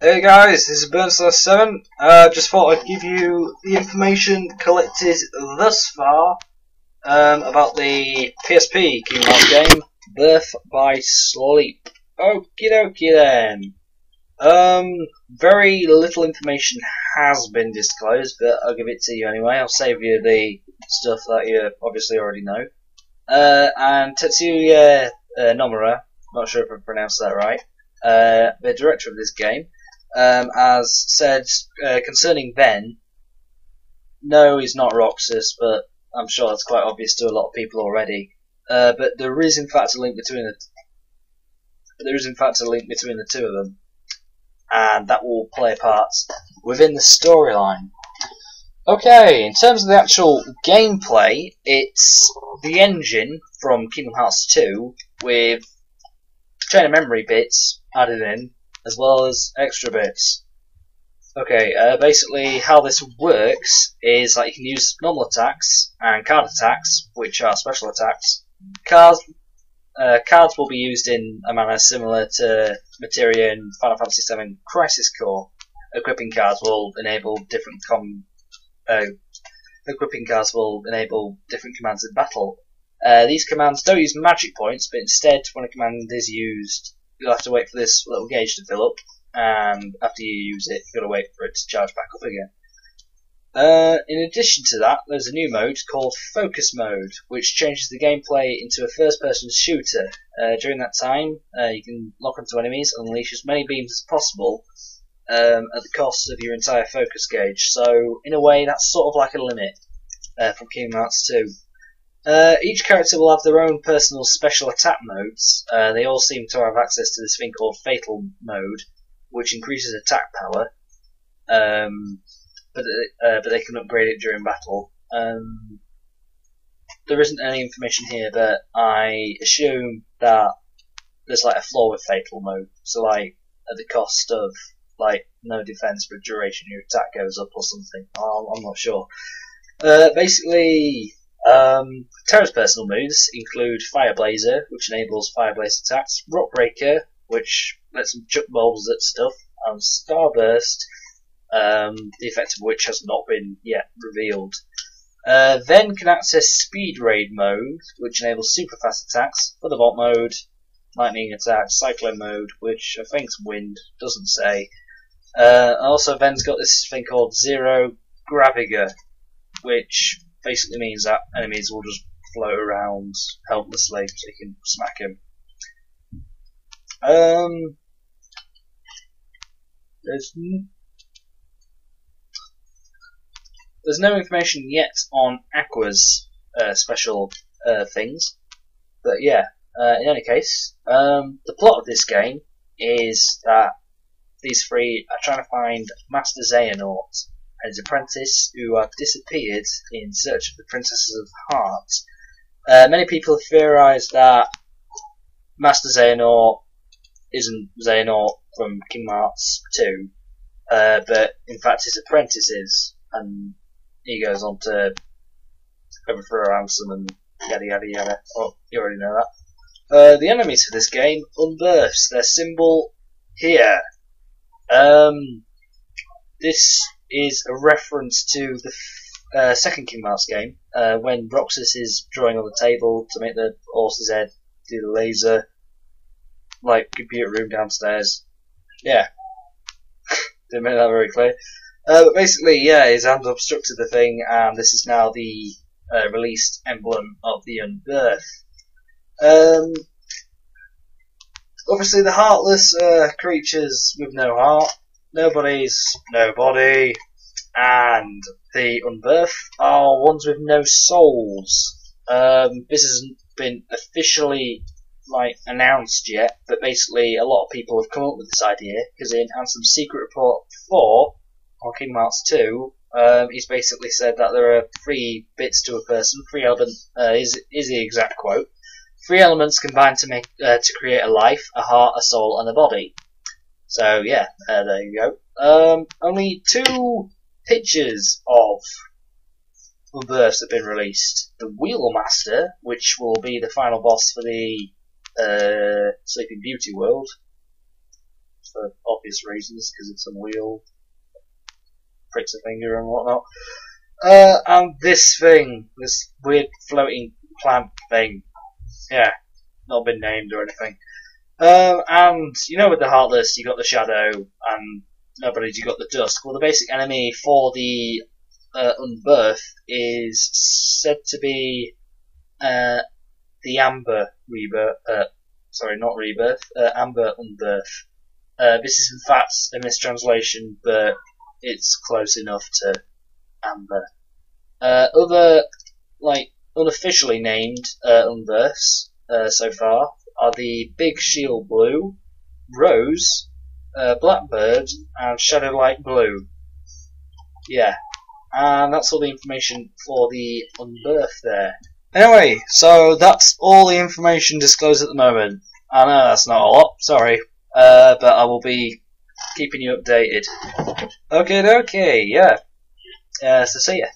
Hey guys, this is Burns7. Just thought I'd give you the information collected thus far about the PSP Kingdom Hearts game, Birth by Sleep. Okie dokie then. Very little information has been disclosed, but I'll give it to you anyway. I'll save you the stuff that you obviously already know. And Tetsuya Nomura, not sure if I pronounced that right, the director of this game, as said concerning Ven, no, he's not Roxas, but I'm sure that's quite obvious to a lot of people already. But there is in fact a link between the two of them, and that will play a part within the storyline. Okay, in terms of the actual gameplay, it's the engine from Kingdom Hearts 2 with chain of memory bits added in, as well as extra bits. Okay, basically how this works is that you can use normal attacks and card attacks, which are special attacks. Cards will be used in a manner similar to Materia in Final Fantasy VII Crisis Core. Equipping cards will enable different commands in battle. These commands don't use magic points, but instead, when a command is used, you'll have to wait for this little gauge to fill up, and after you use it, you've got to wait for it to charge back up again. In addition to that, there's a new mode called Focus Mode, which changes the gameplay into a first-person shooter. During that time, you can lock onto enemies and unleash as many beams as possible at the cost of your entire focus gauge. So, in a way, that's sort of like a limit from Kingdom Hearts 2. Each character will have their own personal special attack modes. They all seem to have access to this thing called Fatal Mode, which increases attack power, but they can upgrade it during battle. There isn't any information here, but I assume that there's like a flaw with Fatal Mode, so like at the cost of like no defense for a duration, your attack goes up or something. I'm not sure. Basically, Terra's personal moves include Fire Blazer, which enables Fire Blaze attacks, Rock Breaker, which lets them chuck bulbs at stuff, and Starburst, the effect of which has not been yet revealed. Then can access Speed Raid mode, which enables super fast attacks, Thunderbolt mode, Lightning attacks, Cyclone mode, which I think's Wind, doesn't say. Also, Ven's got this thing called Zero Graviga, which basically means that enemies will just float around helplessly, so you can smack them. There's no information yet on Aqua's special things, but yeah. In any case, the plot of this game is that these three are trying to find Master Xehanort and his apprentice, who have disappeared in search of the Princesses of Heart. Many people have theorized that Master Xehanort isn't Xehanort from Kingdom Hearts 2, but in fact his apprentice is, and he goes on to overthrow a ransom and yada yada yada. Oh, you already know that. The enemies for this game, Unbirths, their symbol here. This is a reference to the second Kingdom Hearts game, when Roxas is drawing on the table to make the horse's head do the laser, like computer room downstairs. Yeah, didn't make that very clear. But basically, yeah, his hand obstructed the thing, and this is now the released emblem of the Unbirth. Obviously, the heartless creatures with no heart. Nobody's nobody, and the Unbirth are ones with no souls. This hasn't been officially announced yet, but basically a lot of people have come up with this idea because in Ansem Secret Report 4 on Kingdom Hearts 2, he's basically said that there are 3 bits to a person. 3 elements is the exact quote. 3 elements combined to make to create a life, a heart, a soul, and a body. So yeah, there you go. Only 2 pictures of Unbirths have been released. The Wheelmaster, which will be the final boss for the Sleeping Beauty world, for obvious reasons, because it's unwheeled, pricks a finger and whatnot. And this thing, this weird floating plant thing, yeah, not been named or anything. And you know, with the Heartless, you got the Shadow, and nobody, you got the Dusk. Well, the basic enemy for the Unbirth is said to be the Amber Rebirth. Sorry, not Rebirth. Amber Unbirth. This is in fact a mistranslation, but it's close enough to Amber. Other, like, unofficially named Unbirths so far are the Big Shield Blue, Rose, Blackbird, and Shadowlight Blue. Yeah, and that's all the information for the Unbirth there. Anyway, so that's all the information disclosed at the moment. I know that's not a lot, sorry, but I will be keeping you updated. Okay, yeah. So see ya.